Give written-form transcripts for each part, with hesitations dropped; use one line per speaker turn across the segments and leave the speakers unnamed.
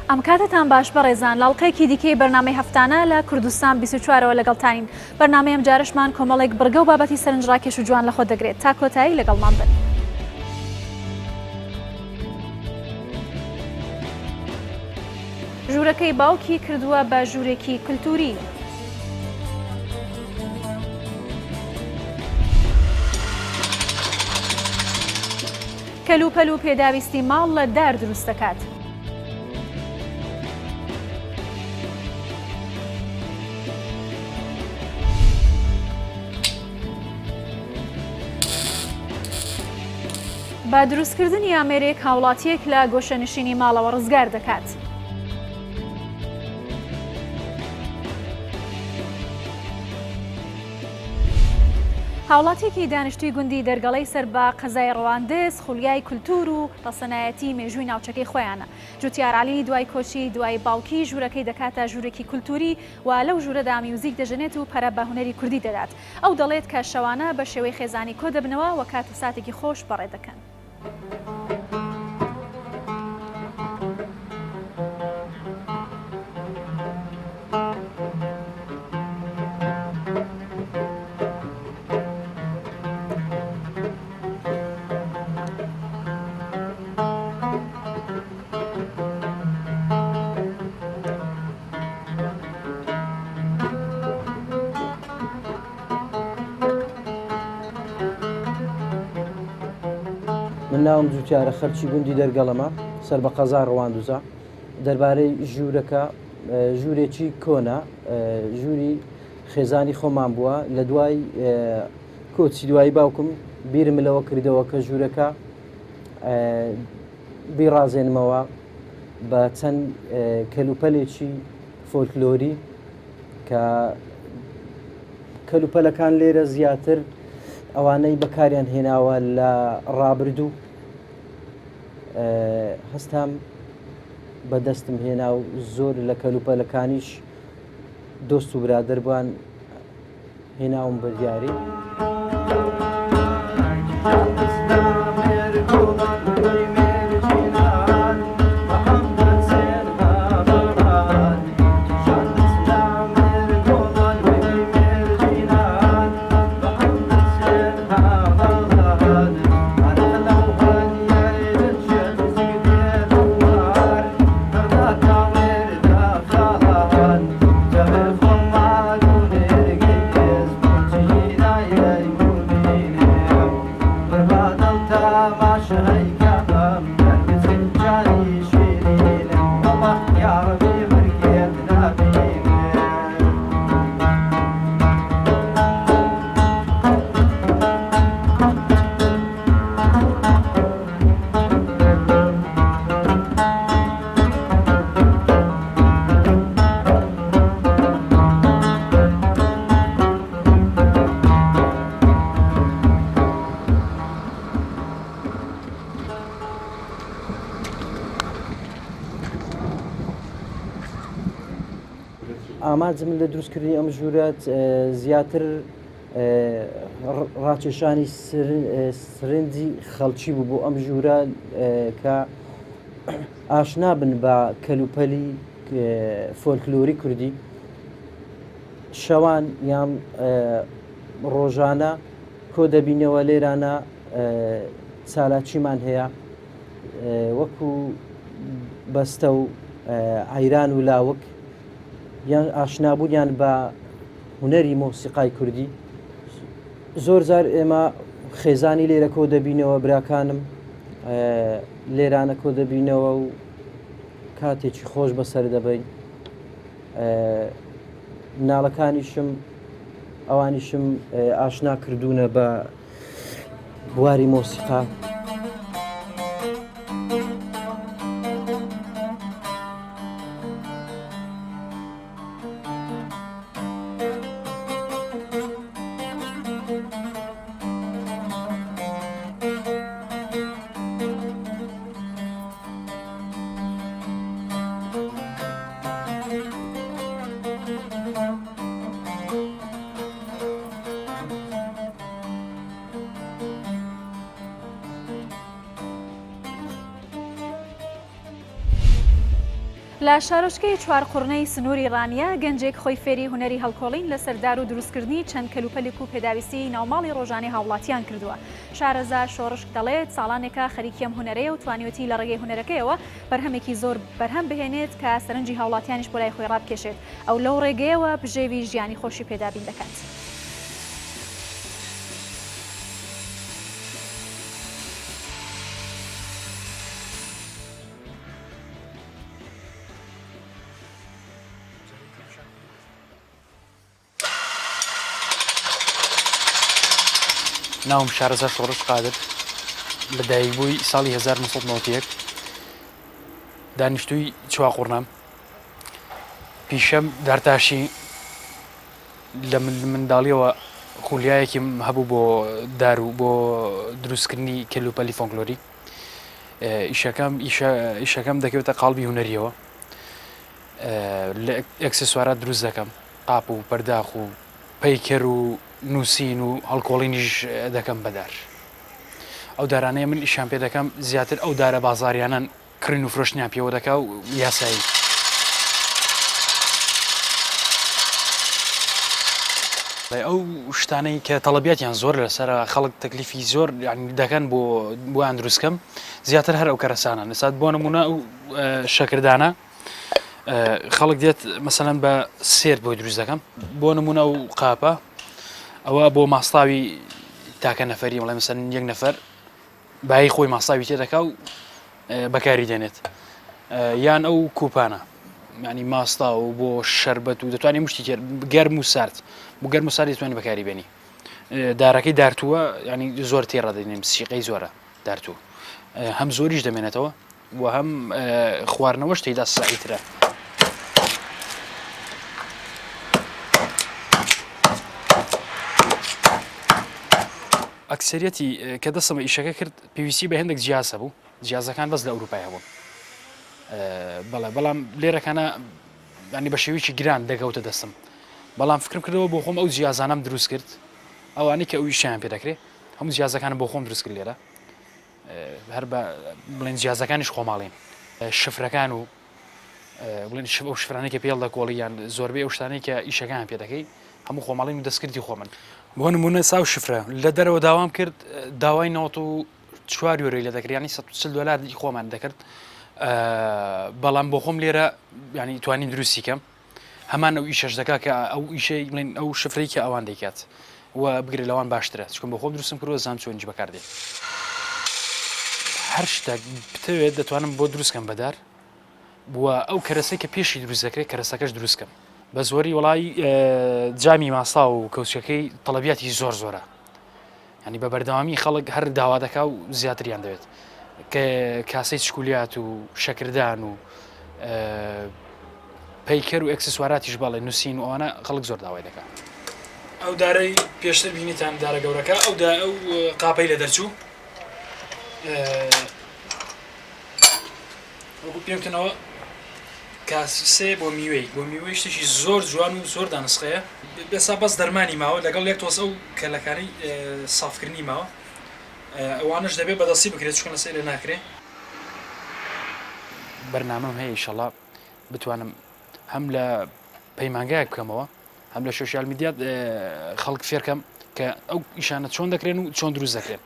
ئەم کاتتان باش بەڕێزان لاڵقەیەکی دیکەی بەرنامەی هەفتانە لە کوردستان 24ەوە لەگەڵتانین. بەرنامەیەم جارشمان کۆمەڵێک بڕگە و بابەتی سەرنجڕاکێش و جوان لەخۆ دەگرێت. تا کۆتایی لەگەڵمان بن. ژوورەکەی باوکی کردووە بە ژوورێکی کلتوری. کەلوپەل و پێداویستی ماڵ لە دار دروست دەکات. با دروستکردنی ئامێرێک هاوڵاتیەک لە گۆشەنشینی ماڵەوە ڕزگار دەکات. هاوڵاتێکی دانیشتووی گوندی دەرگەڵەی سەر بە قەزای ڕەواندز، خولیای کولتور و ڕەسەنایەتی مێژووی ناوچەکەی خۆیانە. جوتیار عەلی دوای کۆچی دوای باوکی ژوورەکەی دەکاتە ژوورێکی کولتوری و لەو ژوورەدا میوزیک دەژەنێت و پەرە بە هونەری کوردی دەدات. ئەو دەڵێت کە شەوانە بە شێوەی خێزانی کۆ دەبنەوە و کات و ساتێکی خۆش بەڕێ دەکەن.
من ناوم جوتیارە خەلکی گوندی دەرگەڵەمە سەر بە قەزا ڕەواندوزە. دەربارەی ژوورەکە ژوورێکی کۆنا ژووری خێزانی خۆمان بووە. لە دوای کۆچی دوایی باوکم بیرم لەوە کردەوە کە ژوورەکە بیڕازێنمەوە بە چەند کەلوپەلێکی فۆلکلۆری کە کەلوپەلەکان لێرە زیاتر ئەوانەی بەکاریان هێناوە لە ڕابردوو هەستام بەدەستم هێنا و زۆر لە کەلوپەلەکانیش دۆست و برادەر بووان هێناوم بە دیاری. ئاماجم لە دروستکردنی ئەم ژوورەت زیاتر ڕاکێشانی سرنجی خەڵکی بوو بۆ ئەم ژوورە کە ئاشنا بن بە کەلوپەلی فۆلکلۆری کوردی. شەوان یان ڕۆژانە کۆ دەبینەوە لێرانە چالاکیمان هەیە وەکو بەستە و عەیران و لاوک یان ئاشنابوونیان بە هونەری مۆسیقای کوردی. زۆر جار ئێمە خێزانی لێرە کۆ دەبینەوە، براکانم لێرانە کۆ دەبینەوە و کاتێکی خۆش بەسەر دەبین. مناڵەکانیشم ئەوانیشم ئاشنا کردوونە بە بواری مۆسیقا.
لە شارۆچکەی چوارقوڕنەی سنووری ڕانیە گەنجێک خۆی فێری هونەری هەڵکۆڵین لە سەردار و دروستکردنی چەند کەلوپەلێک و پێداویستی ناوماڵی ڕۆژانەی هاوڵاتیان کردووە. شارەزا شۆڕشک دەڵێت ساڵانێکە خەریکیم هونەرەیە و توانیوەتی لە ڕێگەی هونەرەکەیەوە بەرهەمێکی زۆر بەرهەم بهێنێت کە سەرنجی هاوڵاتیانیش بۆ لای خۆی ڕابکێشێت. ئەو لەو ڕێگەیەوە بژێوی ژیانی خۆشی پێدابین دەکات.
ناوم شارەزا شۆڕش قادر لەدایکبووی ساڵی 1991 دانیشتووی چواقوڕنام پیشەم دارتاشی لە منداڵیەوە خولیایەکیم هەبوو بۆ دار و بۆ دروستکردنی کەلوپەلی فۆنکلۆری ئیشەکەم دەکەوێتە قاڵبی هونەریەوە لە ئەکسسوارات دروست دەکەم قاپ و پەرداخ و پەیکەر و نووسین و هەڵکۆڵینیش دەکەم بەدار ئەو دارانەیە من ئیشان پێ دەکەم زیاتر ئەو دارە بازاریانان کڕین و فرۆشتنیان پێوە دەکا و یاسایی ئەو شتانەی کە تەڵەبیاتیان زۆر لەسەر خەڵک تەکلیفی زۆر دەکەن بۆیان دروستکەم زیاتر هەر ئەو کەرەسانە نسات بۆ نمونە ئەو شەکردانە خەڵک دێت مەسەلەن بە سێر بۆی دروست دەکەم بۆ نمونە ئەو قاپە ئەوە بۆ ماستاوی تاکە نەفەری وڵای مەسەن یەک نەفەر بای خۆی ماستاوی تێدەکا و بەکاری دێنێت یان ئەو کوپانە ینی ماستا و بۆ شەربەت و دەتوانێت مشتی تێر گەرم و سارد بۆ گەرم و ساری دەتوانێت بەکاری بێنی دارەکەی دارتووە ینی زۆر تێڕادێنێم سیقەی زۆرە دارتوو هەم زۆریش دەمێنێتەوە و هەم خواردنەوەش تێیدا سعیترە ئەکسەریەتی کە دەستمە ئیشەکە کرد پێویستی بە هەندێک جیاسە بوو جیازەکان بەس لە ئەوروپای هەبوون بەڵام لێرەکانە ینی بە شێوەیەکی گران دەگەوتە دەستم بەڵام فکرم کردەوە بۆ خۆم ئەو جیازانم دروست کرد ئەوانەی کە ئەو ئیشیان پێ دەکرێت هەموو جیازەکانم بۆ خۆم دروست کرد لێرە هەر بە بڵێن جیازەکانیش خۆماڵین شفرەکان و بڵێن ئەو شفرانەی کە پێڵ دەکۆڵی یان زۆربەی ئەو شتانەی کە ئیشەکان پێ دەکەی هەموو خۆماڵین و دەستکردی خۆمن بۆ نمونە ساو شفرە لە دەرەوە داوام کرد داوای 94 یۆرەی لە دەکرێت $140 خۆمان دەکرد بەڵام بۆ خۆم لێرە ینی توانین دروستی کەم هەمان ئەو ئیشەش دەکا کە ئەو ئیشەی بڵێن ئەو شفرەی کە ئەوان دەیکات و بگرێت لەوان باشترە چکم بۆ خۆم دروستم کردوە زانام چۆنی بەکاردێت هەر شتێک بتەوێت دەتوانم بۆ دروستکەم بەدار بووە ئەو کەرەسەی کە پێشی دروست دەکرێت کەرەسەکەش دروستکەم بە زۆری وڵی جامی ماستا و کەوچەکەی تەڵەبیاتی زۆر زۆرە ینی بە بەردەوامی خەڵک هەر داوا دەکا و زیاتریان دەوێت کە کاسەی چکولیات و شەکردان و پەیکەر و ئەکسسواراتیش بەڵێ نووسین و ئەوانە خەڵک زۆر داوای دەکات ئەو دارەی پێشتر بینیتان دارە گەورەکە ئەو قاپەی لە دەرچوو وەکو پێمکەنەوە کاسێ بۆ میوەی شتێکی زۆر جوان و زۆر دانسخەیە بێسا بەس دەرمانی ماوە لەگەڵ یەک تۆس ئەو کەلەکانی سافکردنی ماوە ئەوانش دەبێت بەدەستی بکرێت چکە لەسەر لێ ناکرێت بەرنامەم هەیە ئینشەڵا بتوانم هەم لە پەیمانگایەک بکەمەوە هەم لە سۆشیال میدیات خەڵک فێرکەم کە ئەو ئیشانە چۆن دەکرێن و چۆن دروست دەکرێن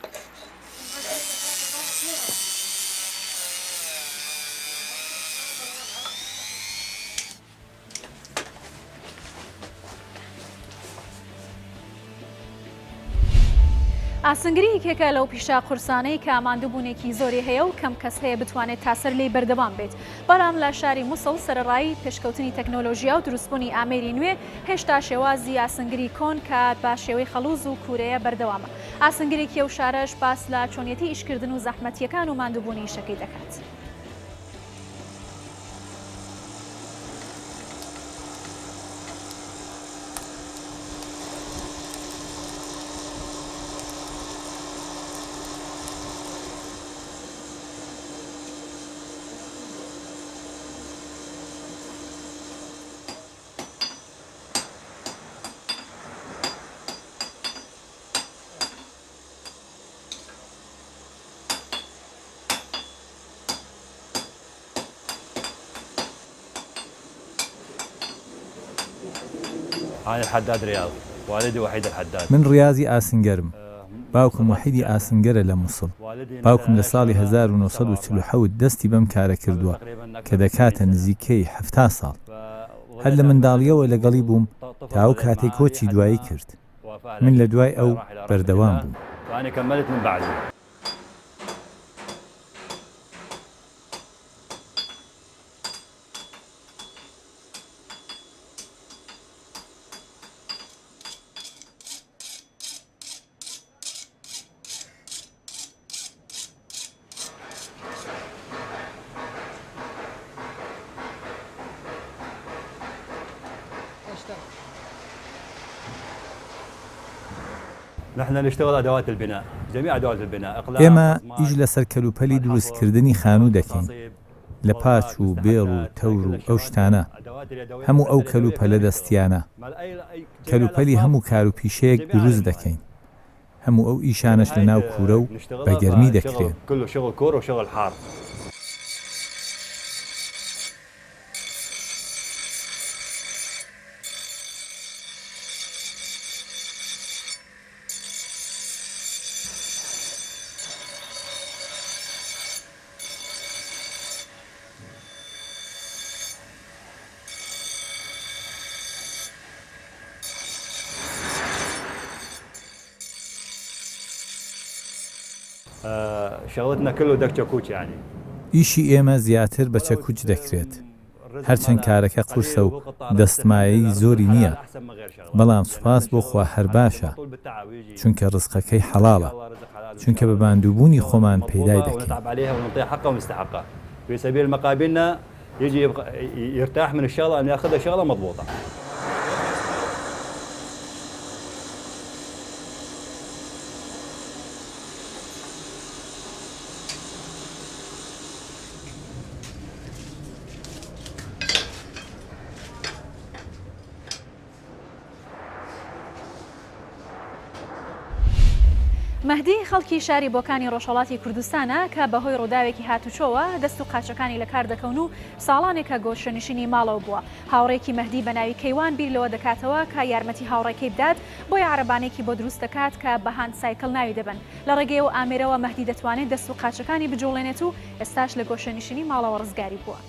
ئاسنگری یەکێکە لەو پیشە قورسانەی کە ئاماندەبوونێکی زۆری هەیە و کەم کەس هەیە بتوانێت تاسەر لێی بەردەوام بێت بەڵام لە شاری مووسڵ سەرڕایی پێشکەوتنی تەکنۆلۆژیا و دروستبوونی ئامێری نوێ هێشتا شێوازی ئاسنگری کۆن کە با شێوەی خەڵوز و کوورەیە بەردەوامە ئاسنگرێکی ئەو شارەش باس لە چۆنیەتی ئیشکردن و زەحمەتیەکان و ماندووبوونی شەکەی دەکات.
أنا الحداد رياض، والدي وحيد الحداد.
من ڕیاضی ئاسنگەرم. باوکم وحیدی ئاسنگەرە لە مووسڵ. باوکم لە ساڵی 1940 دەستی بەم کارە کردووە کە دەکاتە نزیکەی 70 ساڵ. هەر لە منداڵیەوە لەگەڵی بووم تا ئەو کاتێک کۆچی دوایی کرد. من لە دوای ئەو بەردەوام بووم.
وأنا كملت من بعده. نحن نشتغل أدوات البناء، جميع أدوات البناء.
ئێمە ئیش لەسەر کەلوپەلی دروستکردنی خانوو دەکەین لە پاچ و بێڵ و تەور و ئەو شتانە هەموو ئەو کەلوپەلە دەستیانە کەلوپەلی هەموو کاروپیشەیەک دروست دەکەین هەموو ئەو ئیشانەش لە ناو کوورە و بە گەرمی دەکرێن.
كله شغل كور وشغل حار. شغلتنا كله دك چەکوچ يعني.
ئیشی ئێمە زیاتر بە چەکوچ دەکرێت. هەرچەند کارەکە قورسە و دەستمایەی زۆری نییە. بەڵام سوپاس بۆ خوا هەر باشە چونکە ڕزقەکەی حەڵاڵە چونکە بە باندووبوونی خۆمان پەیدای دەکەین.
عليها ونعطيها حقها ومستحقها. في سبيل مقابلنا يجي يرتاح من الشغله ان ياخذها شغله مضبوطه.
مەهدی خەڵکی شاری بۆکانی ڕۆژهەڵاتی کوردستانە کە بەهۆی ڕووداوێکی هاتوچۆوە دەست و قاچەکانی لە کار دەکەون و ساڵانێکە گۆشەنشینی ماڵەوە بووە. هاوڕێکی مەهدی بە ناوی کەیوان بیر لەوە دەکاتەوە کە یارمەتی هاوڕێکەی بدات بۆی عەرەبانێکی بۆ دروست دەکات کە بە هاند سایکل ناوی دەبن. لە ڕێگەیەوە ئامێرەوە مەهدی دەتوانێت دەست و قاچەکانی بجوڵێنێت و ئێستاش لە گۆشەنشینی ماڵەوە ڕزگاری بووە.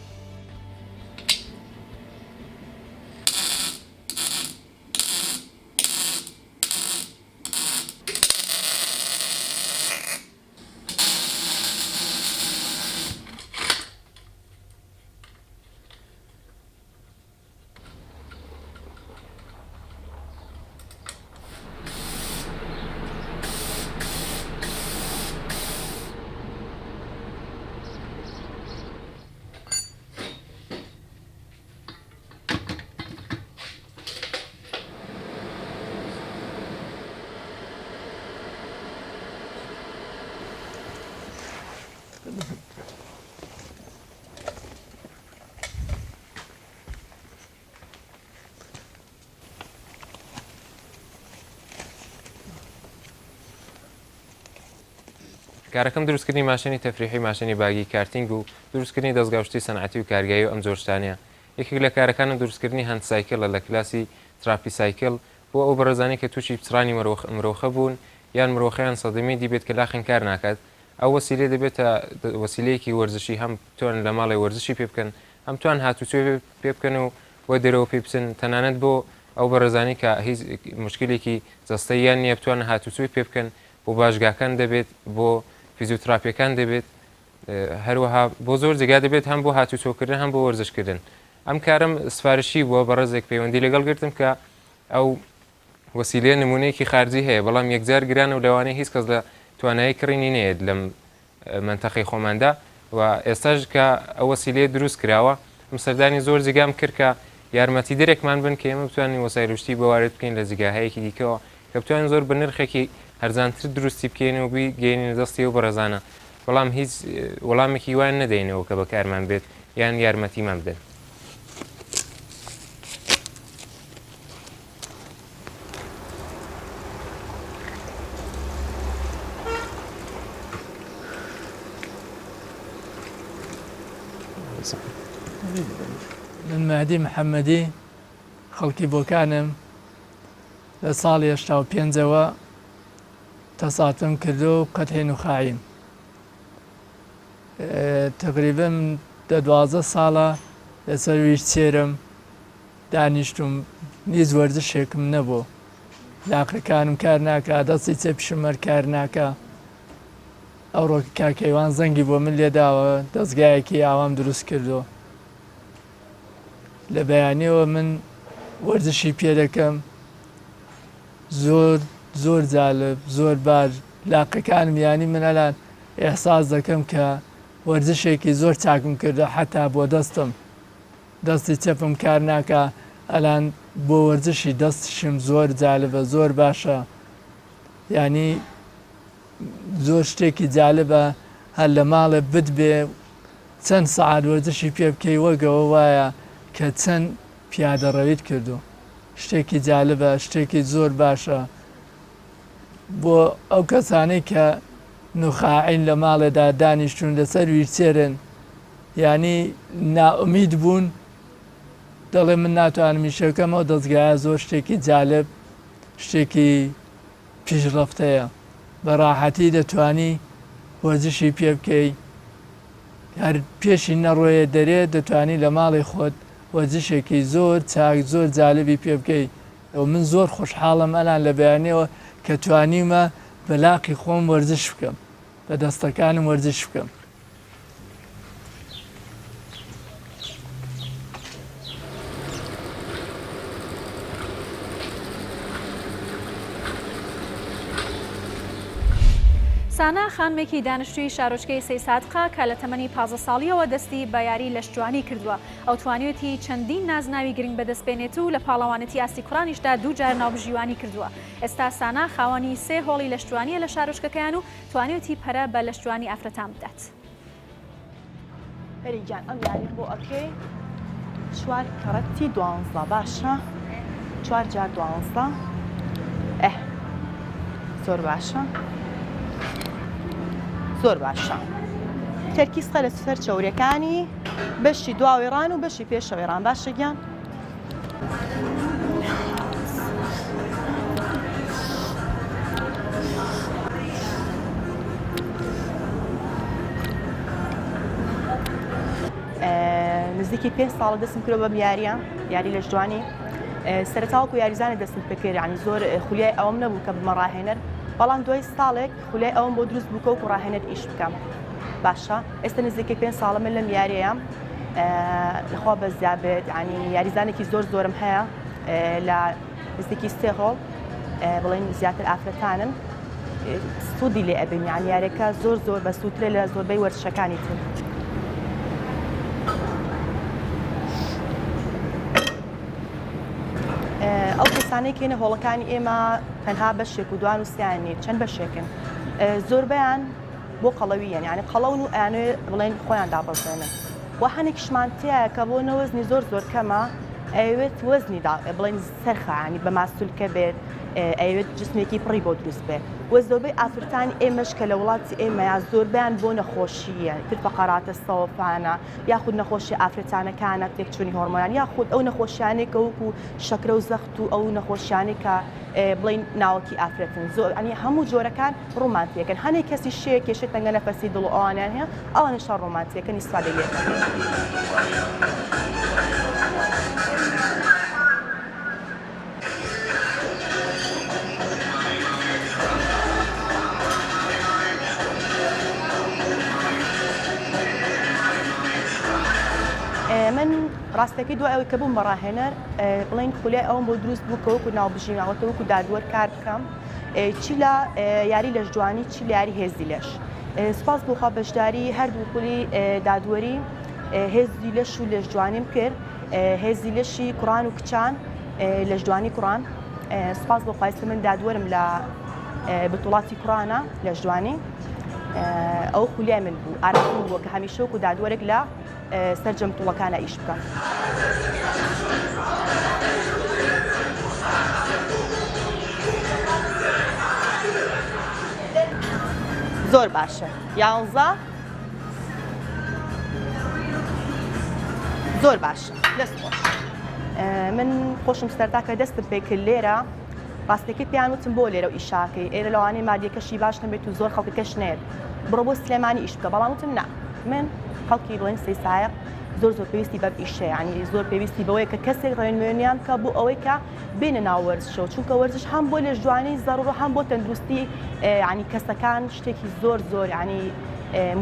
کارەکەم دروستکردنی ماشینی تەفریحی ماشینی باگی کارتینگ و دروستکردنی دەستگاوشتی سەنعەتی و کارگایی و ئەم جۆر شتانەیە. یەکێک لە کارەکانم دروستکردنی هەند سایکلە لە کلاسی تراپی سایکل بۆ ئەو بەڕێزانی کە تووشی پچڕانی مرۆخە بوون یان مرۆخەیان سەدەمی دیبێت کە لاخین کار ناکات. ئەو وەسیلە دەبێتە وەسیلەیەکی وەرزشی هەم توان لە ماڵی وەرزشی پێ بکەن هەم توان هاتوچۆ پێ بکەن و بۆ دەرەوە پێ بچن تەنانەت بۆ ئەو بەڕێزانی کە هیچ مشکلێکی جەستەییان نییە بتوانە هاتوچۆی پێ بکەن بۆ باشگاکان دەبێت بۆ فیزیۆتراپیەکان دەبێت هەروەها بۆ زۆر جێگا دەبێت هەم بۆ هاتوچۆکردن هەم بۆ وەرزشکردن. ئەم کارم سفارشی بووە بە ڕێزێک پەیوەندی لەگەڵ گرتم کە ئەو وەسیلەیە نمونەیەکی خارجی هەیە بەڵام یەکجار گرانە و لەوانەیە هیچ کەس لە توانایی کڕینی نەیەت لەم منتەقەی خۆماندا و ئێستاش کە ئەو وەسیلەیە دروست کراوە سەردانی زۆر جێگام کرد کە یارمەتی دەرێکمان بن کە ئێمە بتوانین وەسایلشتی بەوارد بکەین لە جێگاهەیەکی دیکەوە کە بتوانین زۆر بە نرخێکی هەرزانتر دروستی بکەین و گەینە دەستی و بەڕێزانە بەڵام هیچ وەڵامێکی وان نەدەینەوە کە بەکارمان بێت یان یارمەتیمان بدەن.
من مهدی محەممەدی خەڵکی بۆکانم لە ساڵی 85ەوە تەساتم کردو و قەتحی نوخاعیم تقریبا 12 ساڵە لەسەر ویشچێرم دانیشتم هیچ وەرزشێکم نەبوو لاقەکانم کار ناکە دەستی چەپشمەر کار ناکە ئەوڕۆ کاکەیوان زەنگی بۆ من لێداوە دەستگایەکی ئاوام دروست کردو لە بەیانیەوە من وەرزشی پێ دەکەم زۆر جالب زۆر باش لاقەکانم ینی من ئەلان ئێحساس دەکەم کە وەرزشێکی زۆر چاکم کردە حتا بۆ دەستم دەستی چەپم کار ناکە ئەلان بۆ وەرزشی دەستشم زۆر جالبە زۆر باشە ینی زۆر شتێکی جالبە هەر لە ماڵێ بتبێ چەند سەعات وەرزشی پێ بکەی وەگەوە وایە کە چەند پیادەڕەویت کردو شتێکی جالبە شتێکی زۆر باشە بۆ ئەو کەسانەی کە نوخاعین لە ماڵێدا دانیشتون لەسەر ویرچێرن ینی نائومید بوون دەڵێ من ناتوانم میشەکەمەوە دەستگایە زۆر شتێکی جالب شتێکی پیشڕەفتەیە بەڕاحەتی دەتوانی وەرزشی پێ بکەی هەر پێشی نەڕۆیە دەرێت دەتوانی لە ماڵی خۆت وەرزشێکی زۆر چاک زۆر جالبی پێ بکەی ئەو من زۆر خۆشحاڵم ئەلان لە بەیانەوە کە توانیمە بەلاقی خۆم وەرزش بکەم بە دەستەکانم وەرزش بکەم
سانا خانمێکی دانیشتووی شارۆچکەی سەی سادقا کە لە تەمەنی 15 ساڵیەوە دەستی بە یاری لەشجوانی کردووە ئەو توانیوتی چەندین نازناوی گرنگ بەدەستپێنێت و لە پاڵەوانەتی ئاستی کوڕانیشدا دوو جار ناوبژیوانی کردووە ئێستا سانا خاوەنی 3 هۆڵی لەشجوانیە لە شارۆچکەکەیان و توانیوتی پەرە بە لەشجوانی ئافرەتان بدات
بەریگیان ئەم یاری بۆ ئەکەی 4 کەڕەتی 12 باشە 4 جار 12 زۆر باشە زۆر باشە تەرکیز خەلە سەر چەورەکانی بەشی دواوی ڕان و بەشی پێشەوەی ڕان باشە گیان نزیکی 5 ساڵە دەستم کردو بەم یاریە یاری لەشجوانی سەرەتاوەکو یاریزانێک دەستم پێکرد ینی زۆر خولیای ئەوم نەبوو کە بمە ڕاهێنەر بەڵام دوای ساڵێک خولیای ئەوم بۆ دروست بووکە و ڕاهێنەر ئیش بکەم باشە ئێستا نزیکەی 5 ساڵە من لەم یاریەیە لەخوا بەزیابێت ینی یاریزانێکی زۆر زۆرم هەیە لە نزیکی 3 هۆڵ بڵێن زیاتر ئافرەتانن سوودی لێ ئەبین یان یاریەکە زۆر بە سووترە لە زۆربەی وەرزشەکانی تر ئەو کەسانەی کێنە هۆڵەکانی ئێمە تەنها بەشێک و دوان و سییان نیت چەند بەشێکن زۆربیان بۆ قەڵەویەن یعنی قەڵەون و ئەیانوێ بڵێن خۆیان دابەزێنن و هەنێکیشمانتەیە کە بۆ نەوەزنی زۆر کەمە ئەوێت وەزنی بڵێن سەرخانی بە ماسوولکە بێت ئەوێت جسمێکی پڕی بۆ دروست بێت وە زۆربەی ئافرەتانی ئێمەش کە لە وڵاتی ئێمەیە زۆربیان بۆ نەخۆشیە تر فەقەراتە سەوەفانە یاخود نەخۆشی ئافرەتانەکانە تێکچوونی هۆرمۆنیان یاخود ئەو نەخۆشیانەی کە وەکو شەکرە و زەخت و ئەو نەخۆشیانەی کە بڵین ناوەکی ئافرەتن زۆر ئەنی هەموو جۆرەکان ڕۆمانتیەکەن هەنێک کەسی شەیە کێشێت تەنگە نەفەسی دڵ و ئەوانیان هەیە ئەوانشان ڕۆمانتیەکەنی سادە لێت من ڕاستەکەی دوای ئەوەی کە بووم بەڕاهێنەر بڵین خولیای ئەوم بۆ دروست بوو کە وەکو ناوبژینەوەتە وەکو دادوەر کار بکەم چی لە یاری لەشجوانی چی لە یاری هێزی لەش سپاس بۆ بەشداری هەردوو خولی دادوەری هێزی لەش و لەشجوانیم کرد هێزی لەشی کوڕان و کچان لەشجوانی کوڕان سپاس بۆ خواستە من دادوەرم لە بتوڵاتی کوڕانە لەشجوانی ئەو خولیای من بوو ئارام بووە کە هەمیشە وەکو دادوەرێک لە سەرجەم توڵەکانە ئیش بکەم زۆر باشە 11 زۆر باشە دەست خۆش من خۆشم سەرتا کە دەستم پێ کرد لێرە ڕاستەکەی پێیان وتم بۆ لێرە و ئیشاکەی ئێرە لەوانەیە مادیەکەشی باش نەبێت و زۆر خەڵکەکەش نێت بڕۆ بۆ سلێمانی ئیش بکە بەڵام وتم نا من خەڵکی بڵێن سەیسایە زۆر پێویستی بە ئیشە ینی زۆر پێویستی بەوەیە کە کەسێک ڕێنمێنیان کە بۆ ئەوەی کە بێنە ناو وەرزشەوە چونکە وەرزش هەم بۆ لێ جوانەی زەڕوڕ هەم بۆ تەندروستی ینی کەسەکان شتێکی زۆر ینی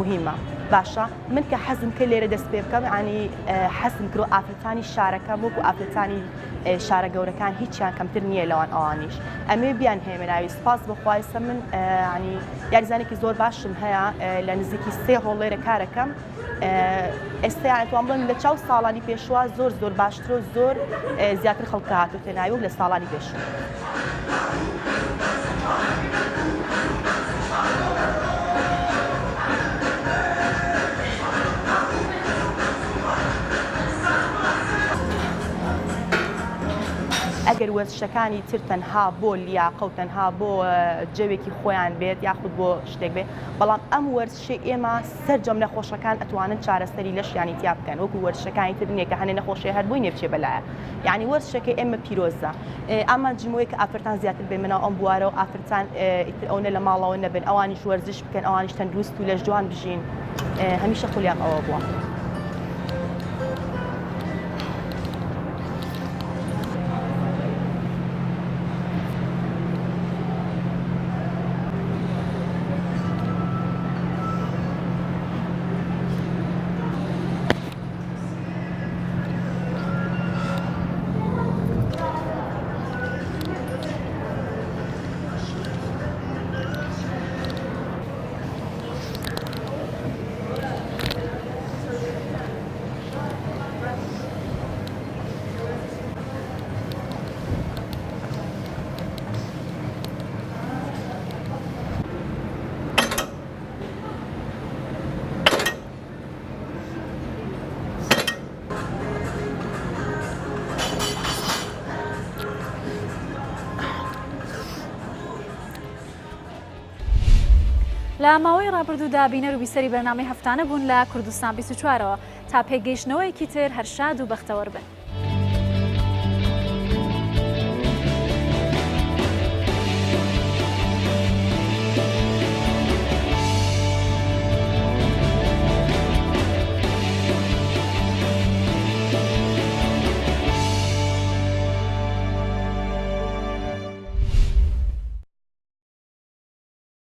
مهمە باشە من کە حەزم کە لێرە دەست پێ بکەم ینی حەزم کرۆ ئافرەتانی شارەکە وەکو ئافرەتانی شارە گەورەکان هیچیان کەمتر نییە لەوان ئەوانیش ئەمێ بیان هێمەناوی سپاس بەخوایسە من ینی یاریزانێکی زۆر باشم هەیە لە نزیکی 3 هۆڵێرە کارەکەم ئێستا یانتوان بڵێن لە چاو ساڵانی پێشوە زۆر باشتر و زۆر زیاتر خەڵکە هاتوتە ناوی و لە ساڵانی پێشوە. ئەگەر وەرزشەکانی تر تەنها بۆ لیاقە و تەنها بۆ جەوێکی خۆیان بێت یاخود بۆ شتێک بێت بەڵام ئەم وەرزشەی ئێمە سەرجەم نەخۆشەکان ئەتوانن چارەسەری لەشیانی تیا بکەن وەکو وەرزشەکانی تر نییە کە هەنێ نەخۆشی هەر بووی نێبچێ بەلایە یعنی وەرزشەکەی ئێمە پیرۆزە ئەمە جمووی کە ئافرەتان زیاتر بێ منەوە ئەم بوارە و ئافرەتان ئیتر ئەوە لە ماڵەوە نەبن ئەوانیش وەرزش بکەن ئەوانیش تەندروست و لەش جوان بژین هەمیشە خۆلیان ئەوە بووە.
لە ماوەی ڕابردوودا بینەر و بیسەری بەرنامەی هەفتانە بوون لە کوردستان 24ەوە تا پێگەیشتنەوەیەکی تر هەر شاد و بەختەوەر بن.